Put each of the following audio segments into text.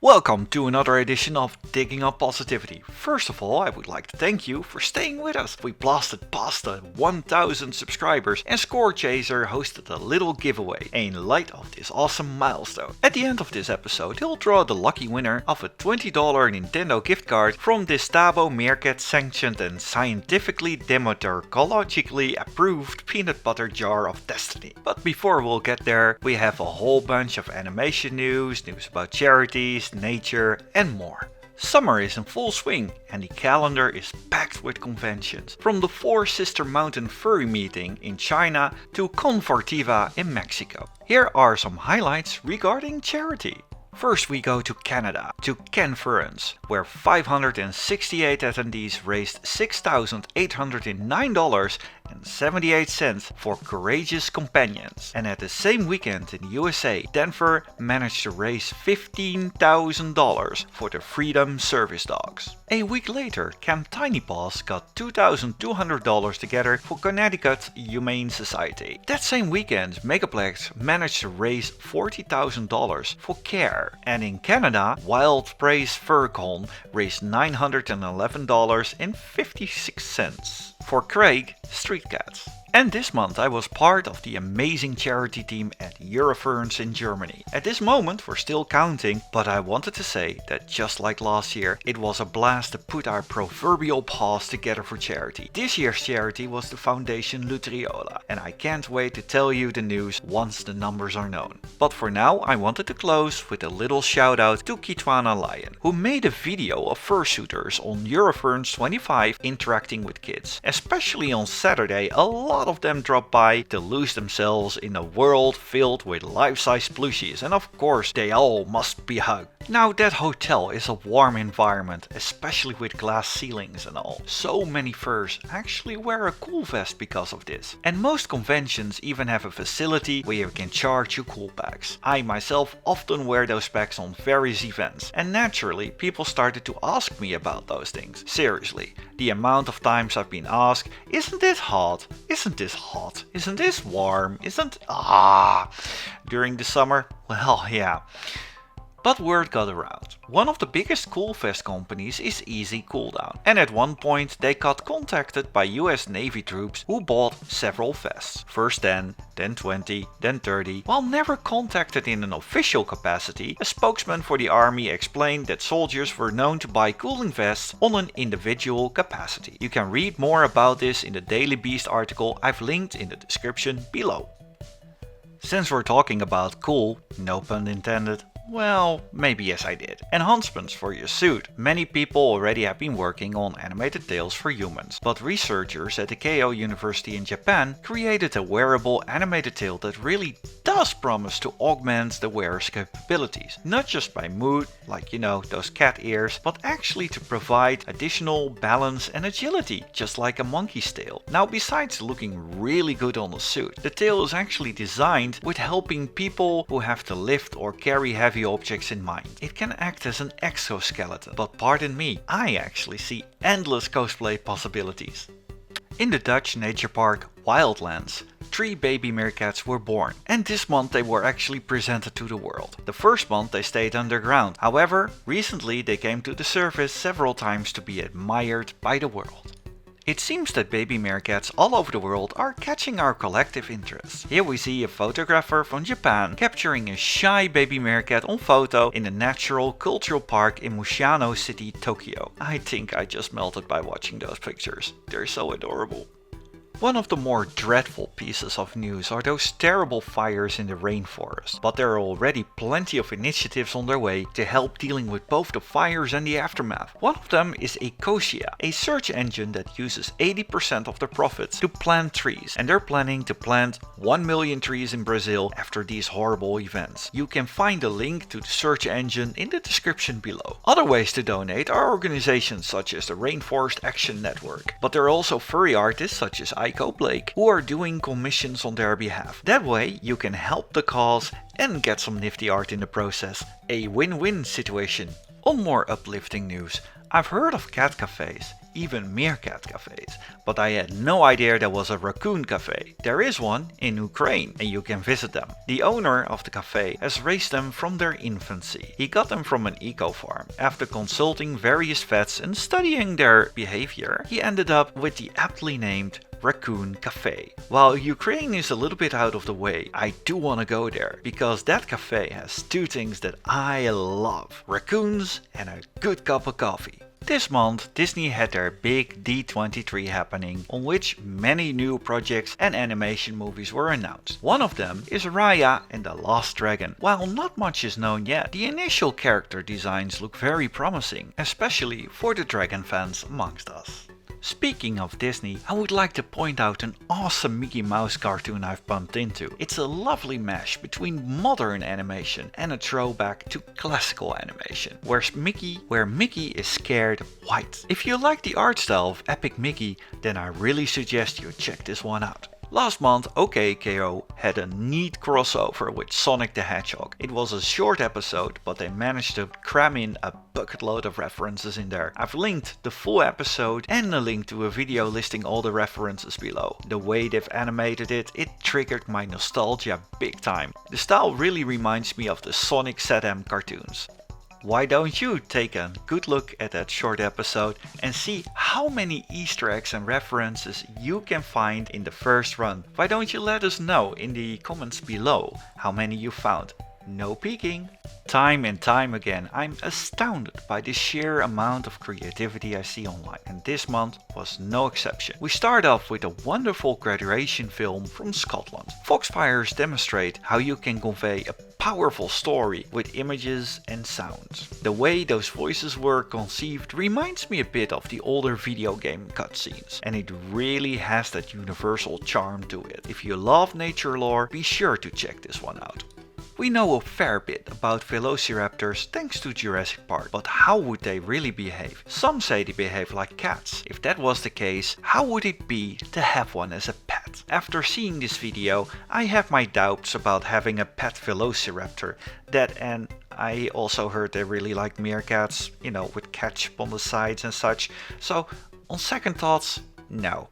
Welcome to another edition of Digging Up Positivity. First of all, I would like to thank you for staying with us. We blasted past the 1000 subscribers and Score Chaser hosted a little giveaway in light of this awesome milestone. At the end of this episode, he'll draw the lucky winner of a $20 Nintendo gift card from this Tabo Meerkat sanctioned and scientifically dermatologically approved peanut butter jar of destiny. But before we'll get there, we have a whole bunch of animation news about charities, nature and more. Summer is in full swing and the calendar is packed with conventions. From the Four Sister Mountain Furry Meeting in China to Confortiva in Mexico. Here are some highlights regarding charity. First we go to Canada, to CanFURence, where 568 attendees raised $6,809.78 for courageous companions. And at the same weekend in the USA, Denfur managed to raise $15,000 for the Freedom Service Dogs. A week later, Camp Tiny Paws got $2,200 together for Connecticut Humane Society. That same weekend, Megaplex managed to raise $40,000 for CARE. And in Canada, Wild Prai's FurCon raised $911.56 for Craig Street Cats. And this month I was part of the amazing charity team at Eurofurence in Germany. At this moment we're still counting, but I wanted to say that just like last year, it was a blast to put our proverbial paws together for charity. This year's charity was the Foundation Lutriola, and I can't wait to tell you the news once the numbers are known. But for now I wanted to close with a little shout out to Kitwana Lion, who made a video of Fursuiters on Eurofurence 25 interacting with kids. Especially on Saturday, a lot of them dropped by to lose themselves in a world filled with life-size plushies, and of course they all must be hugged. Now that hotel is a warm environment, especially with glass ceilings and all. So many furs actually wear a cool vest because of this. And most conventions even have a facility where you can charge your cool packs. I myself often wear those packs on various events, and naturally people started to ask me about those things. Seriously, the amount of times I've been asked, isn't this hot? Isn't this hot? Isn't this warm? During the summer? Well, yeah. But word got around. One of the biggest cool vest companies is Easy Cooldown, and at one point they got contacted by US Navy troops who bought several vests. First 10, then 20, then 30. While never contacted in an official capacity, a spokesman for the army explained that soldiers were known to buy cooling vests on an individual capacity. You can read more about this in the Daily Beast article I've linked in the description below. Since we're talking about cool, no pun intended, well, maybe yes I did. Enhancements for your suit. Many people already have been working on animated tails for humans, but researchers at the Keio University in Japan created a wearable animated tail that really does promise to augment the wearer's capabilities. Not just by mood, like those cat ears, but actually to provide additional balance and agility, just like a monkey's tail. Now, besides looking really good on the suit, the tail is actually designed with helping people who have to lift or carry heavy objects in mind. It can act as an exoskeleton, but pardon me, I actually see endless cosplay possibilities. In the Dutch nature park Wildlands, 3 baby meerkats were born, and this month they were actually presented to the world. The first month they stayed underground, however, recently they came to the surface several times to be admired by the world. It seems that baby meerkats all over the world are catching our collective interest. Here we see a photographer from Japan capturing a shy baby meerkat on photo in the Natural Cultural Park in Mushano City, Tokyo. I think I just melted by watching those pictures. They're so adorable. One of the more dreadful pieces of news are those terrible fires in the rainforest, but there are already plenty of initiatives on their way to help dealing with both the fires and the aftermath. One of them is Ecosia, a search engine that uses 80% of their profits to plant trees, and they're planning to plant 1 million trees in Brazil after these horrible events. You can find a link to the search engine in the description below. Other ways to donate are organizations such as the Rainforest Action Network, but there are also furry artists such as Iko Blake who are doing commissions on their behalf. That way you can help the cause and get some nifty art in the process. A win-win situation. On more uplifting news, I've heard of cat cafes, even meerkat cafes, but I had no idea there was a raccoon cafe. There is one in Ukraine and you can visit them. The owner of the cafe has raised them from their infancy. He got them from an eco farm. After consulting various vets and studying their behavior, he ended up with the aptly named Raccoon Cafe. While Ukraine is a little bit out of the way, I do want to go there because that cafe has two things that I love: raccoons and a good cup of coffee. This month, Disney had their big D23 happening, on which many new projects and animation movies were announced. One of them is Raya and the Last Dragon. While not much is known yet, the initial character designs look very promising, especially for the dragon fans amongst us. Speaking of Disney, I would like to point out an awesome Mickey Mouse cartoon I've bumped into. It's a lovely mesh between modern animation and a throwback to classical animation, where Mickey is scared white. If you like the art style of Epic Mickey, then I really suggest you check this one out. Last month, OKKO had a neat crossover with Sonic the Hedgehog. It was a short episode, but they managed to cram in a bucket load of references in there. I've linked the full episode and a link to a video listing all the references below. The way they've animated it triggered my nostalgia big time. The style really reminds me of the Sonic ZM cartoons. Why don't you take a good look at that short episode and see how many Easter eggs and references you can find in the first run? Why don't you let us know in the comments below how many you found? No peeking. Time and time again, I'm astounded by the sheer amount of creativity I see online, and this month was no exception. We start off with a wonderful graduation film from Scotland. Foxfires demonstrate how you can convey a powerful story with images and sounds. The way those voices were conceived reminds me a bit of the older video game cutscenes, and it really has that universal charm to it. If you love nature lore, be sure to check this one out. We know a fair bit about velociraptors thanks to Jurassic Park, but how would they really behave? Some say they behave like cats. If that was the case, how would it be to have one as a pet? After seeing this video, I have my doubts about having a pet velociraptor. And I also heard they really like meerkats, with ketchup on the sides and such. So on second thoughts, no.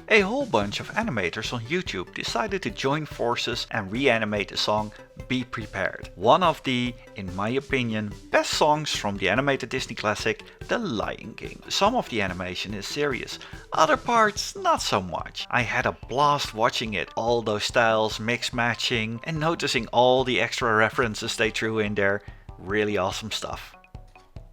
A whole bunch of animators on YouTube decided to join forces and reanimate the song Be Prepared. One of the, in my opinion, best songs from the animated Disney classic The Lion King. Some of the animation is serious, other parts not so much. I had a blast watching it, all those styles mix matching and noticing all the extra references they threw in there. Really awesome stuff.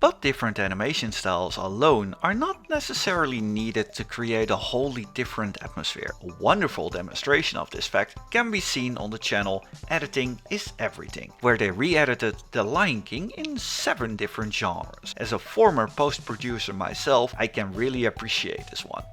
But different animation styles alone are not necessarily needed to create a wholly different atmosphere. A wonderful demonstration of this fact can be seen on the channel Editing is Everything, where they re-edited The Lion King in 7 different genres. As a former post-producer myself, I can really appreciate this one.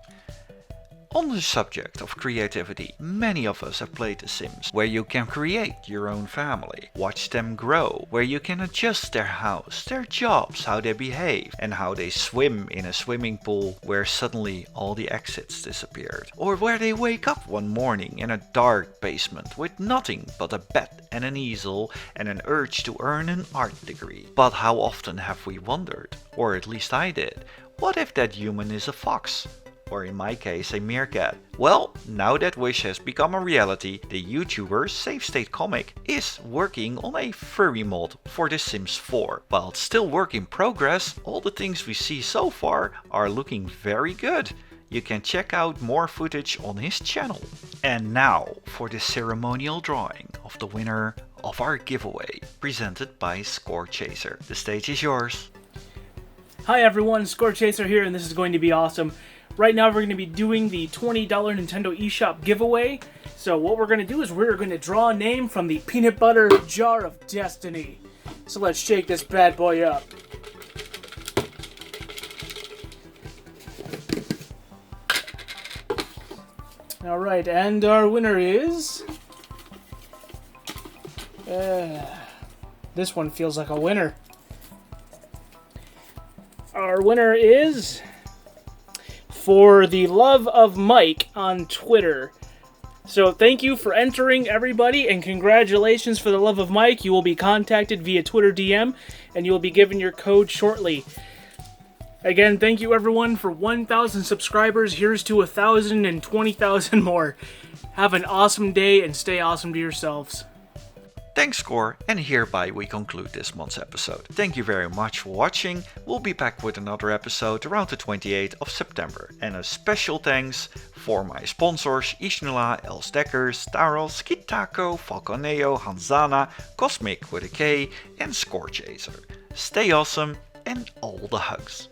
On the subject of creativity, many of us have played The Sims, where you can create your own family, watch them grow, where you can adjust their house, their jobs, how they behave, and how they swim in a swimming pool where suddenly all the exits disappeared. Or where they wake up one morning in a dark basement with nothing but a bed and an easel and an urge to earn an art degree. But how often have we wondered, or at least I did, what if that human is a fox? Or in my case a meerkat. Well, now that wish has become a reality, the YouTuber Safe State Comic is working on a Furry Mod for The Sims 4. While it's still work in progress, all the things we see so far are looking very good. You can check out more footage on his channel. And now for the ceremonial drawing of the winner of our giveaway, presented by Score Chaser. The stage is yours. Hi everyone, Score Chaser here, and this is going to be awesome. Right now we're going to be doing the $20 Nintendo eShop giveaway. So what we're going to do is we're going to draw a name from the peanut butter jar of destiny. So let's shake this bad boy up. Alright, and our winner is... this one feels like a winner. Our winner is... For the Love of Mike on Twitter. So thank you for entering, everybody, and congratulations for the Love of Mike. You will be contacted via Twitter DM, and you will be given your code shortly. Again, thank you everyone for 1,000 subscribers. Here's to 1,000 and 20,000 more. Have an awesome day and stay awesome to yourselves. Thanks Score, and hereby we conclude this month's episode. Thank you very much for watching. We'll be back with another episode around the 28th of September. And a special thanks for my sponsors Ishnula, Els Dekkers, Taros, Kitako, Falconeo, Hanzana, Cosmic with a K, and Score Chaser. Stay awesome and all the hugs.